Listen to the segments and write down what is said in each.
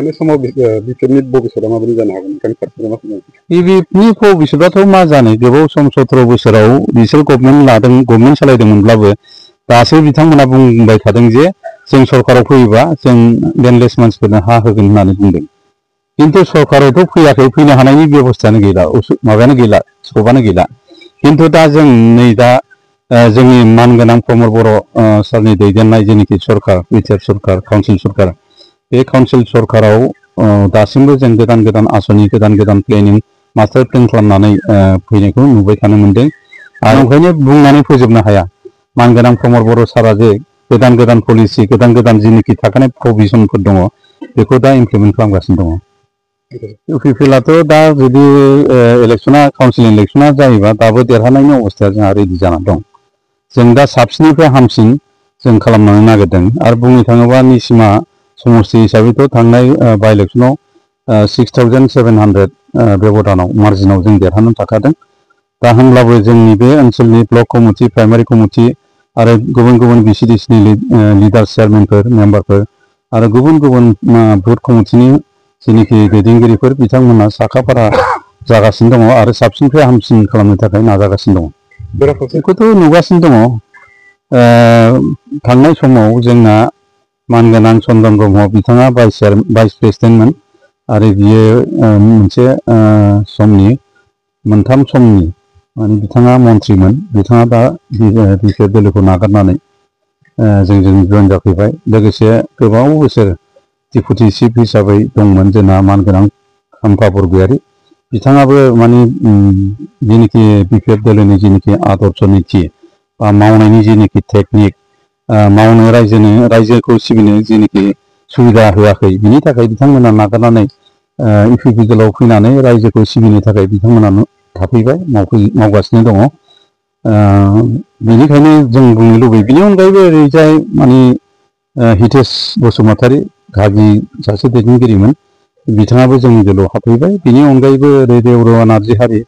बिपिएफनि भबिष्यतआथ' मा जानो गोबाव सम 17 बोसोराव बिसोर गभर्नमेन्ट सालायदोंमोनब्लाबो दासो बिथांमोना बुंबाय थादों जे जों सरकाराव फैयोबा जों लेन्डलेस मानसिफोरनो हा होगोन होननानै बुंदों। किन्तु सरकारावथ' फैयाखै, फैनो हानायनि बेबस्थायानो गैला, माबायानो गैला, स्क'पआनो गैला। किन्तु दा जों नै दा जोंनि मानगोनां प्रमद बर' सारनि दैदेननाय जेनाखि सरकार, बिटिआर सरकार, काउन्सिल सरकार, बे काउन्सिल सरकाराव दासिमबो जों गोदान गोदान आसनि, गोदान गोदान प्लेनिं, मास्टार प्लेन खालामनानै फैनायखौ नुबाय थानो मोनदों। आरो ओंखायनो बुंनानै फोजोबनो हाया मानगोनां प्रमद बर' सारा जे गोदान गोदान पलिसि, गोदान गोदान जेनाखि थाखानाय प्रभिजनफोर दङ बेखौ दा इमप्लिमेन्ट खालामगासिनो दङ। इउपिपिएलआथ' दा जुदि इलेक्सना, काउन्सिल इलेक्सना जायोबा दाबो देरहानायनि अबस्थाया जोंहा रेडि जानानै दं। जों दा साबसिननिफ्राय हामसिन जों खालामनो नागिरदों। आरो बुंनो थाङोबा निसिमा समस्ति हिसाबैथ' थांनाय बाइ इलेक्सनाव 6700 बेब'धानाव मार्जिनाव जों देरहानानै थाखादों। दा होमब्लाबो जोंनि बे ओनसोलनि ब्लक कमिटि, प्राइमारि कमिटि आरो गुबुन गुबुन बिसिडिसिनि लिडार, चेयारमेनफोर, मेम्बारफोर आरो गुबुन गुबुन बुथ कमिटिनि जेनाखि दैदेनगिरिफोर बिथांमोना साखाफारा जागासिनो दङ आरो साबसिननिफ्राय हामसिन खालामनो थाखाय नाजागासिनो दङ। बेखौथ' नुगासिनो दङ। थांनाय समाव जोंना मानगोनां चन्दन ब्रह्म बिथाङा भाइस प्रेसिडेन्टमोन आरो बियो मोनसे समनि, मोनथाम समनि माने बिथाङा मन्थ्रिमोन। बिथाङा दा बिपिएफ दोलोखौ नागारनानै जोंजों जइन जाफैबाय। लोगोसे गोबाव बोसोर डिपुटि चिफ हिसाबै दंमोन जोंना मानगोनां खाम्फा बरगयारी, बिथाङाबो माने जेनाखि बिपिएफ दोलोनि जेनाखि आदर्श निति बा मावनायनि जेनाखि टेकनिक, मावनो रायजोखौ सिबिनो जेनाखि सुबिदा होआखै, बिनि थाखाय बिथांमोना नागारनानै इउपिपि दोलाव फैनानै रायजोखौ सिबिनो थाखाय बिथांमोना थाफैबाय, मावगासिनो दङ। बेनिखायनो जों बुंनो लुबैयो। बिनि अनगायैबो ओरैजाय माने हितेश बसुमतारी, गागि सासे दैदेनगिरिमोन, बिथाङाबो जोंनि दोलाव हाबफैबाय। बिनि अनगायैबो ओरै देवरुवा नार्जिहारि,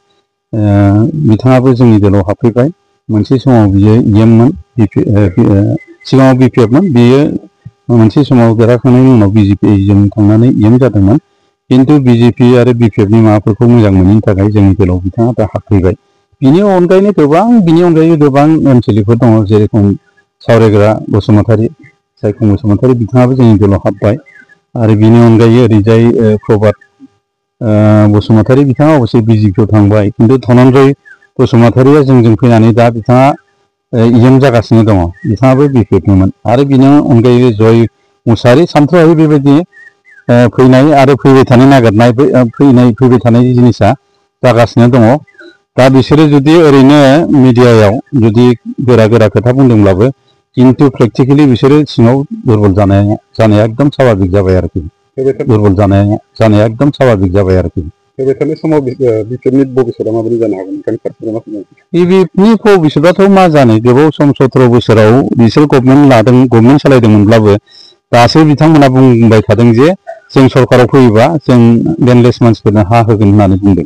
बिथाङाबो जोंनि दोलाव हाबफैबाय। मोनसे समाव बियो इएममोन, सिगाङाव बिपिएफमोन, बियो मोनसे समाव देरहाखांनायनि उनाव बिजेपिजों थांनानै इएम जादोंमोन। किन्तु बिजेपि आरो बिपिएफनि माबाफोरखौ मोजां मोनैनि थाखाय जोंनि दोलाव बिथाङा दा हाबफैबाय। बिनि अनगायैबो गोबां ओनसोलिफोर दङ, जेरेखम सावरायग्रा बसुमतारी, जायखौ बसुमतारी बिथाङाबो जोंनि दोलाव हाबबाय। आरो बिनि अनगायै ओरैजाय प्रभात बसुमतारी, बिथाङा अबसे बिजेपिआव थांबाय। किन्तु धनन्जय बसुमतारीया जोंजों फैनानै दा बिथाङा इएम जागासिनो दङ, बिथाङाबो बिपिएफनिमोन। आरो बिनि अनगायै जय मुसाहारि, सानथ्र'हायै बेबायदि फैनाय आरो फैबाय थानो नागिरनाय, फैबाय थानाय जिनिसा जागासिनो दङ। दा बिसोरो जुदि ओरैनो मिडियायाव जुदि गोरा गोरा खोथा बुंदोंब्लाबो किन्तु प्रेक्टिकेलि बिसोरो सिङाव दुरबल जानाया एकदम स्वाभाबिक जाबाय आरोखि। दुरबल जानाया एकदम स्वाभाबिक जाबाय आरोखि। बे समाव बिपिएफनि भबिष्यतआ माबायदि जानो हागोन? बिपिएफनि भबिष्यतआथ' मा जानो गोबाव सम 17 बोसोराव बिसोर गभर्नमेन्ट सालायदोंमोनब्लाबो दासो बिथांमोना बुंबाय थादों जे जों सरकाराव फैयोबा जों लेन्डलेस मानसिफोरनो हा होगोन होननानै बुंदों।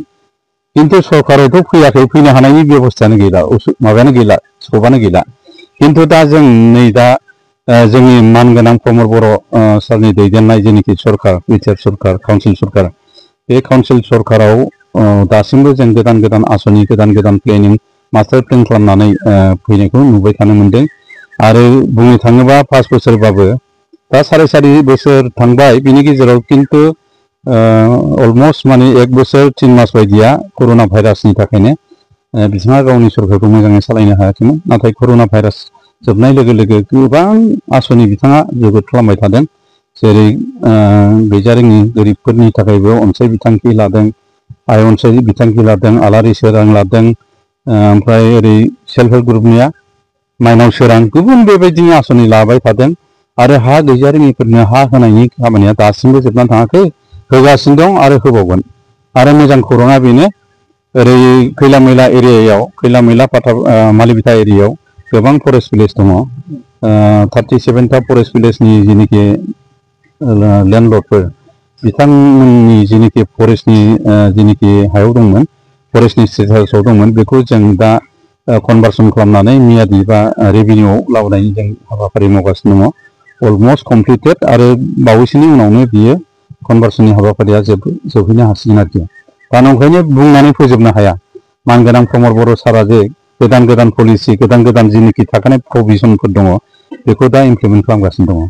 किन्तु सरकारावथ' फैयाखै, फैनो हानायनि बेबस्थायानो गैला, माबायानो गैला, स्क'पआनो गैला। किन्तु दा जों नै दा जोंनि मानगोनां प्रमद बर' सारनि दैदेननाय जेनाखि सरकार, बिटिआर सरकार, काउन्सिल सरकार, बे काउन्सिल सरकाराव दासिमबो जों गोदान गोदान आसनि, गोदान गोदान प्लेनिं, मास्टार प्लेन खालामनानै फैनायखौ नुबाय थानो मोनदों। आरो बुंनो थाङोबा 5 बोसोरबाबो दा 4.5 बोसोर थांबाय, बिनि गेजेराव किन्तु अलमस्ट माने 1 बोसोर 3 मास बायदिया कर'ना भाइरासनि थाखायनो बिथाङा गावनि सरकारखौ मोजाङै सालायनो हायाखैमोन। नाथाय कर'ना भाइरास जोबनाय लोगो लोगो गोबां आसनि बिथाङा जोबोद खालामबाय थादों। जेरै गैजारोङि गोरिबफोरनि थाखायबो अनसाय बिथांखि लादों, आइ अनसाय बिथांखि लादों, आलारि सोरां लादों, ओमफ्राय ओरै सेल्फ हेल्प ग्रुपनिया माइनाव सोरां, गुबुन बेबायदिनो आसनि लाबाय थादों। आरो हा गैजारोङिफोरनो हा होनायनि खामानिया दासिमबो जोबनानै थाङाखै, होगासिनो दं आरो होबावगोन। आरो मोजां खौराङा बेनो, ओरै खैला मैला एरियायाव, खैला मैला मालिबिथा एरियायाव गोबां फरेस्ट भिलेज दङ। 37टा फरेस्ट भिलेजनि जेनाखि लेन्डलर्डफोर, बिथांमोननि जेनाखि फरेस्टनि जेनाखि हायाव दंमोन, फरेस्टनि स्टेटासाव दंमोन, बेखौ जों दा कनभार्सन खालामनानै मियादि बा रेभिनिउआव लाबोनायनि जों हाबाफारि मावगासिनो दङ। अलमस्ट कमप्लिटेड आरो बावैसोनि उनावनो बियो कनभार्सननि हाबाफारिया जोबहैनो हासिगोन आरोखि। दा नंखायनो बुंनानै फोजोबनो हाया। मानगोनां प्रमद बर' सारा जे गोदान पलिसि गोदान जिनिखि थाखानाय प्रभिजनफोर दङ बेखौ दा इमप्लिमेन्ट खालामगासिनो दङ।